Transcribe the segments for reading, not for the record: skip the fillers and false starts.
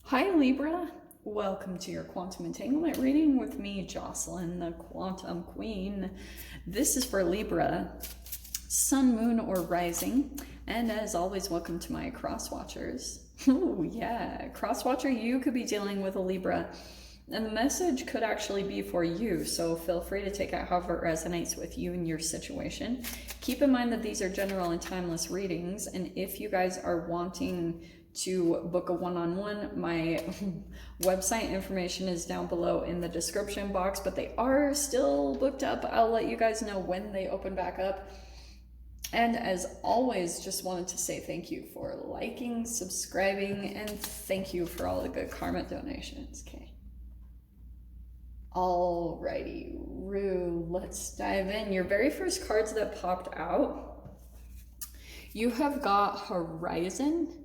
Hi Libra, welcome to your quantum entanglement reading with me, Jocelyn, the quantum queen. This is for Libra, sun, moon, or rising. And as always, welcome to my cross watchers. Oh yeah, cross watcher, you could be dealing with a Libra. And the message could actually be for you, so feel free to take it however it resonates with you and your situation. Keep in mind that these are general and timeless readings, and if you guys are wanting to book a one-on-one, my website information is down below in the description box, but they are still booked up. I'll let you guys know when they open back up. And as always, just wanted to say thank you for liking, subscribing, and thank you for all the good karma donations. Okay. Alrighty, Rue, let's dive in. Your very first cards that popped out, you have got Horizon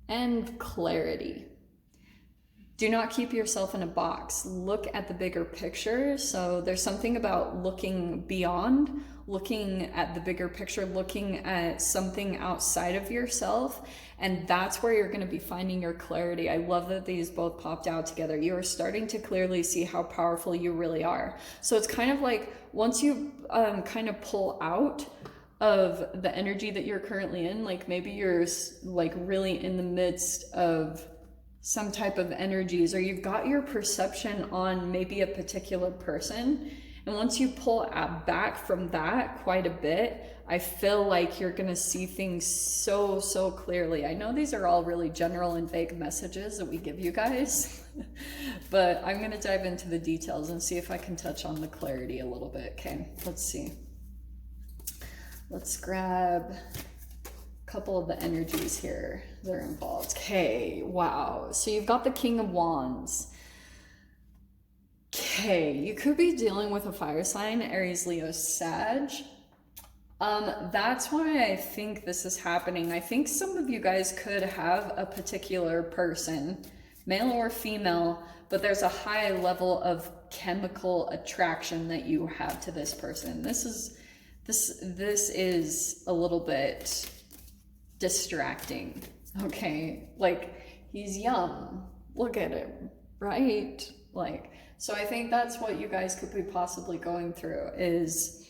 and Clarity. Do not keep yourself in a box. Look at the bigger picture. So there's something about looking beyond, looking at the bigger picture, looking at something outside of yourself. And that's where you're going to be finding your clarity. I love that these both popped out together. You are starting to clearly see how powerful you really are. So it's kind of like once you kind of pull out of the energy that you're currently in, like maybe you're like really in the midst of some type of energies, or you've got your perception on maybe a particular person, and once you pull back from that quite a bit, I feel like you're gonna see things so clearly. I know these are all really general and vague messages that we give you guys, but I'm gonna dive into the details and see if I can touch on the clarity a little bit. Okay, let's see. Let's grab a couple of the energies here that are involved. Okay, wow. So you've got the King of Wands. Okay, you could be dealing with a fire sign, Aries, Leo, Sag. That's why I think this is happening. I think some of you guys could have a particular person, male or female, but there's a high level of chemical attraction that you have to this person. This is a little bit distracting, okay? Like, he's young, look at him, right? Like, so I think that's what you guys could be possibly going through, is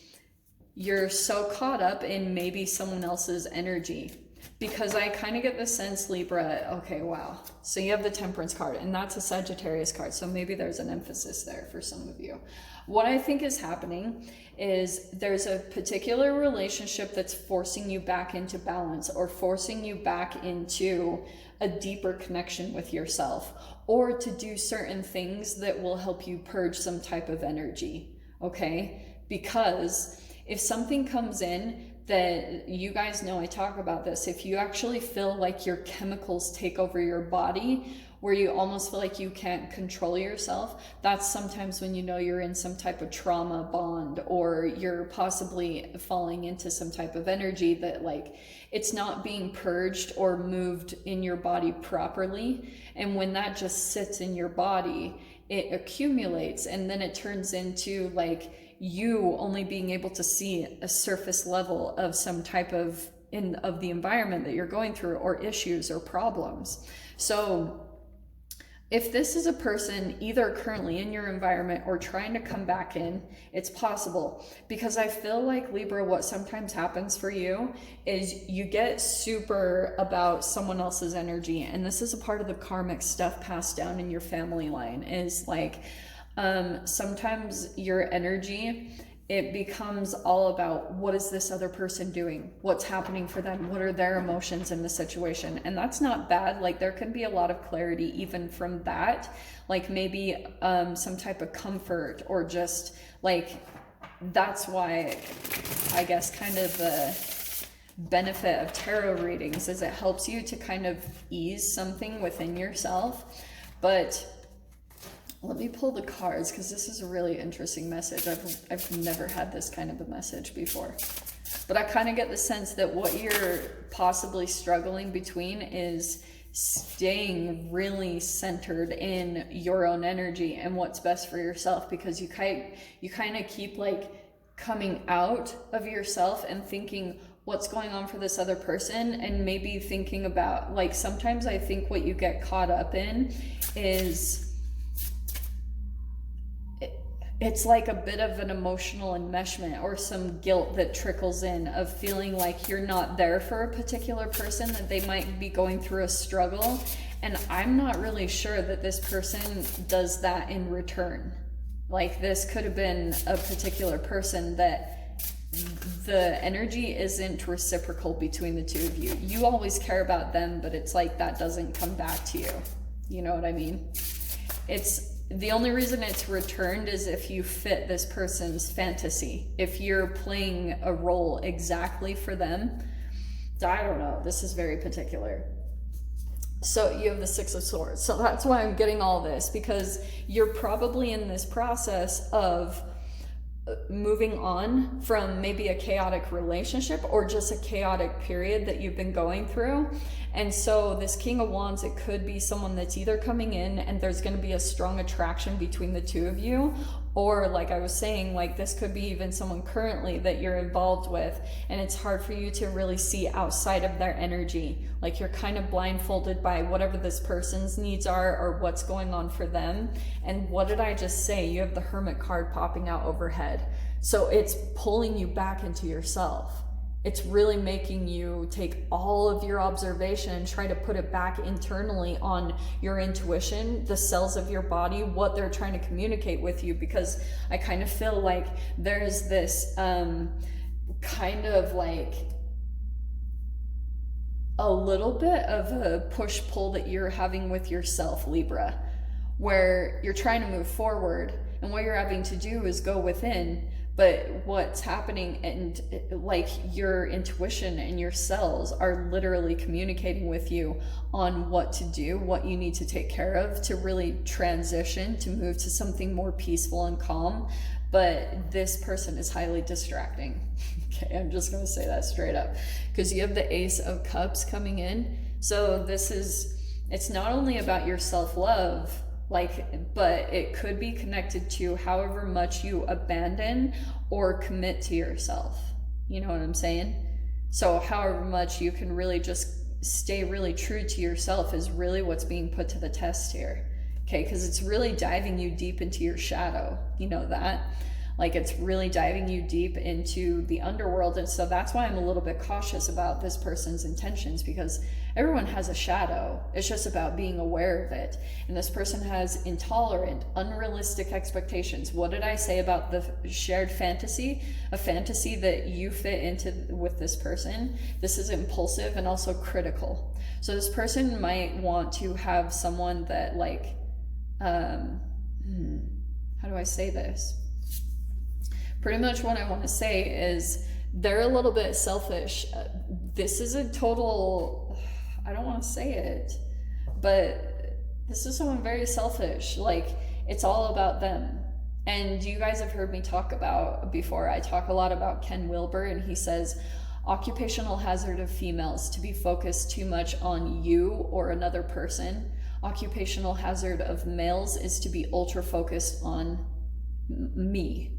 you're so caught up in maybe someone else's energy. Because I kind of get the sense, Libra, okay, wow. So you have the Temperance card, and that's a Sagittarius card. So maybe there's an emphasis there for some of you. What I think is happening is there's a particular relationship that's forcing you back into balance, or forcing you back into a deeper connection with yourself, or to do certain things that will help you purge some type of energy, okay? Because if something comes in that, you guys know I talk about this, if you actually feel like your chemicals take over your body, where you almost feel like you can't control yourself, that's sometimes when you know you're in some type of trauma bond, or you're possibly falling into some type of energy that, like, it's not being purged or moved in your body properly. And when that just sits in your body, it accumulates, and then it turns into like you only being able to see a surface level of some type of the environment that you're going through, or issues or problems. So if this is a person either currently in your environment or trying to come back in, it's possible. Because I feel like, Libra, what sometimes happens for you is you get super about someone else's energy. And this is a part of the karmic stuff passed down in your family line, is like, sometimes your energy, it becomes all about, what is this other person doing? What's happening for them? What are their emotions in the situation? And that's not bad. Like, there can be a lot of clarity even from that. Like maybe some type of comfort, or just like, that's why I guess kind of the benefit of tarot readings is it helps you to kind of ease something within yourself. But let me pull the cards, because this is a really interesting message. I've never had this kind of a message before. But I kind of get the sense that what you're possibly struggling between is staying really centered in your own energy and what's best for yourself, because you kind of keep like coming out of yourself and thinking, what's going on for this other person, and maybe thinking about, like, sometimes I think what you get caught up in is it's like a bit of an emotional enmeshment or some guilt that trickles in of feeling like you're not there for a particular person, that they might be going through a struggle. And I'm not really sure that this person does that in return. Like, this could have been a particular person that the energy isn't reciprocal between the two of you. You always care about them, but it's like that doesn't come back to you. You know what I mean? It's the only reason it's returned is if you fit this person's fantasy. If you're playing a role exactly for them. I don't know. This is very particular. So you have the Six of Swords. So that's why I'm getting all this, because you're probably in this process of moving on from maybe a chaotic relationship or just a chaotic period that you've been going through. And so this King of Wands, it could be someone that's either coming in and there's going to be a strong attraction between the two of you, or like I was saying, like this could be even someone currently that you're involved with, and it's hard for you to really see outside of their energy. Like you're kind of blindfolded by whatever this person's needs are or what's going on for them. And what did I just say? You have the Hermit card popping out overhead. So it's pulling you back into yourself. It's really making you take all of your observation and try to put it back internally on your intuition, the cells of your body, what they're trying to communicate with you. Because I kind of feel like there's this kind of like a little bit of a push-pull that you're having with yourself, Libra, where you're trying to move forward and what you're having to do is go within. But what's happening, and like your intuition and your cells are literally communicating with you on what to do, what you need to take care of to really transition, to move to something more peaceful and calm. But this person is highly distracting. Okay, I'm just going to say that straight up, because you have the Ace of Cups coming in. So this is, it's not only about your self-love, but it could be connected to however much you abandon or commit to yourself. You know what I'm saying? So however much you can really just stay really true to yourself is really what's being put to the test here. Okay, because it's really diving you deep into your shadow. You know that? Like it's really diving you deep into the underworld. And so that's why I'm a little bit cautious about this person's intentions, because everyone has a shadow. It's just about being aware of it. And this person has intolerant, unrealistic expectations. What did I say about the shared fantasy? A fantasy that you fit into with this person. This is impulsive and also critical. So this person might want to have someone that like, how do I say this? Pretty much what I want to say is they're a little bit selfish. This is a total, I don't want to say it, but this is someone very selfish. Like it's all about them. And you guys have heard me talk about before. I talk a lot about Ken Wilber, and he says, occupational hazard of females to be focused too much on you or another person. Occupational hazard of males is to be ultra focused on me,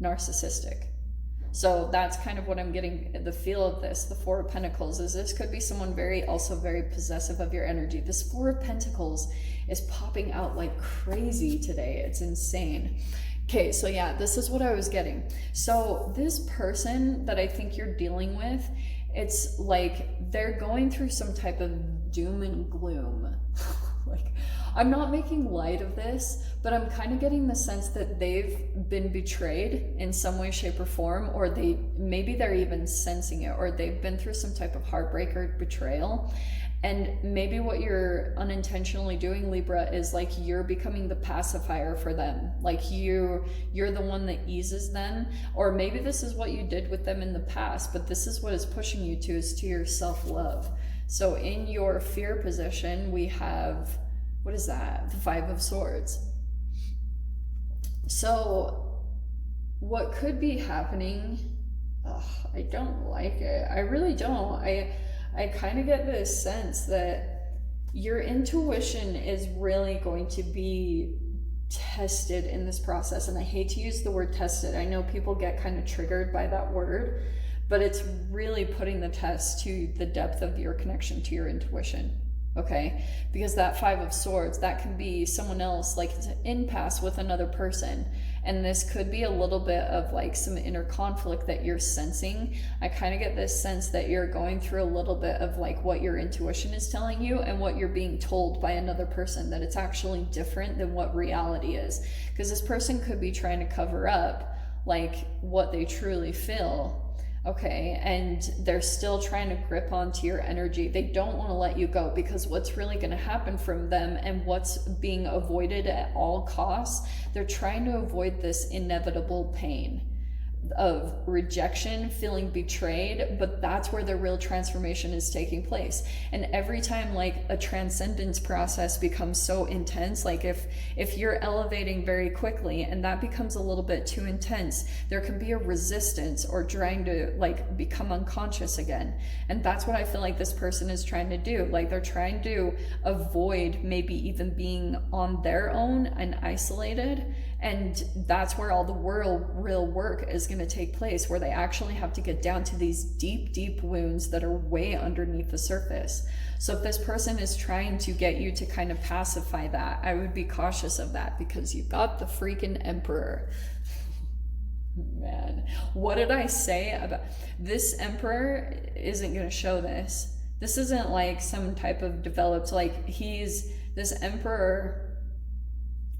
narcissistic. So that's kind of what I'm getting the feel of this. The Four of Pentacles is this could be someone also very possessive of your energy. This Four of Pentacles is popping out like crazy today. It's insane. Okay, so yeah, this is what I was getting. So this person that I think you're dealing with, it's like they're going through some type of doom and gloom. Like, I'm not making light of this, but I'm kind of getting the sense that they've been betrayed in some way, shape, or form, or maybe they're even sensing it, or they've been through some type of heartbreak or betrayal. And maybe what you're unintentionally doing, Libra, is like you're becoming the pacifier for them. Like you're the one that eases them. Or maybe this is what you did with them in the past, but this is what is pushing you to, is to your self-love. So in your fear position, we have, what is that? The Five of Swords. So what could be happening, I don't like it. I really don't. I kind of get this sense that your intuition is really going to be tested in this process. And I hate to use the word tested. I know people get kind of triggered by that word, but it's really putting the test to the depth of your connection to your intuition. Okay, because that Five of Swords, that can be someone else, like it's an impasse with another person, and this could be a little bit of like some inner conflict that you're sensing. I kind of get this sense that you're going through a little bit of like what your intuition is telling you and what you're being told by another person, that it's actually different than what reality is, because this person could be trying to cover up like what they truly feel. Okay, and they're still trying to grip onto your energy. They don't want to let you go, because what's really going to happen from them and what's being avoided at all costs, they're trying to avoid this inevitable pain of rejection, feeling betrayed, but that's where the real transformation is taking place. And every time like a transcendence process becomes so intense, like if you're elevating very quickly and that becomes a little bit too intense, there can be a resistance or trying to like become unconscious again. And that's what I feel like this person is trying to do. Like they're trying to avoid maybe even being on their own and isolated. And that's where all the real work is going to take place, where they actually have to get down to these deep, deep wounds that are way underneath the surface. So if this person is trying to get you to kind of pacify that, I would be cautious of that, because you've got the freaking Emperor. Man, what did I say about this? Emperor isn't going to show this. This isn't like some type of developed, like this Emperor,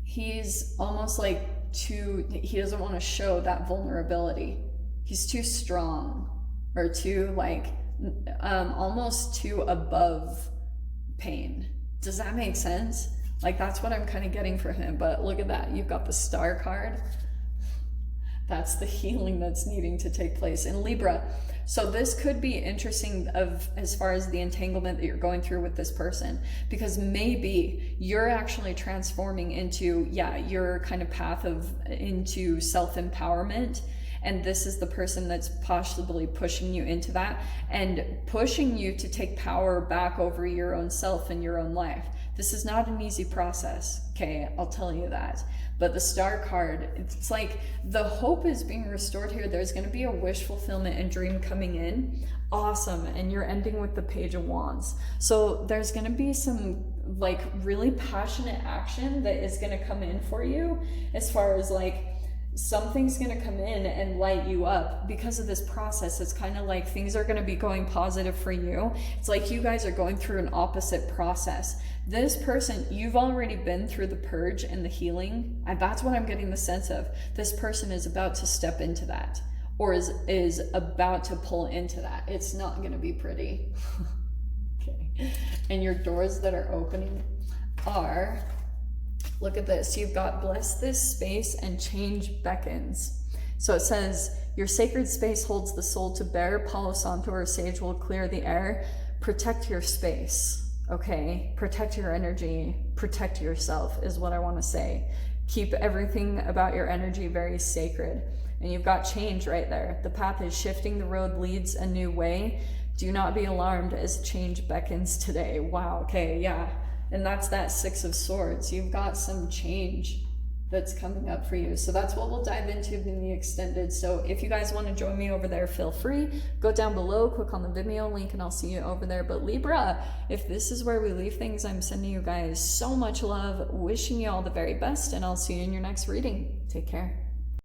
he's almost like he doesn't want to show that vulnerability. He's too strong, or too like almost too above pain. Does that make sense? Like that's what I'm kind of getting for him. But look at that, you've got the Star card. That's the healing that's needing to take place in Libra. So this could be interesting as far as the entanglement that you're going through with this person, because maybe you're actually transforming into, your kind of path into self-empowerment. And this is the person that's possibly pushing you into that and pushing you to take power back over your own self and your own life. This is not an easy process, okay? I'll tell you that. But the Star card, it's like the hope is being restored here. There's going to be a wish fulfillment and dream coming in. Awesome. And you're ending with the Page of Wands. So there's going to be some like really passionate action that is going to come in for you, as far as like something's going to come in and light you up because of this process. It's kind of like things are going to be going positive for you. It's like you guys are going through an opposite process. This person, you've already been through the purge and the healing, and that's what I'm getting the sense of. This person is about to step into that, or is about to pull into that. It's not going to be pretty. Okay. And your doors that are opening are, look at this. You've got bless this space and change beckons. So it says, your sacred space holds the soul to bear. Palo Santo or sage will clear the air. Protect your space. Okay, protect your energy, protect yourself is what I want to say. Keep everything about your energy very sacred. And you've got change right there. The path is shifting, the road leads a new way. Do not be alarmed as change beckons today. Wow, okay, yeah. And that's that Six of Swords. You've got some change that's coming up for you. So that's what we'll dive into in the extended. So if you guys want to join me over there, feel free. Go down below, click on the Vimeo link, and I'll see you over there. But Libra, if this is where we leave things, I'm sending you guys so much love, wishing you all the very best, and I'll see you in your next reading. Take care.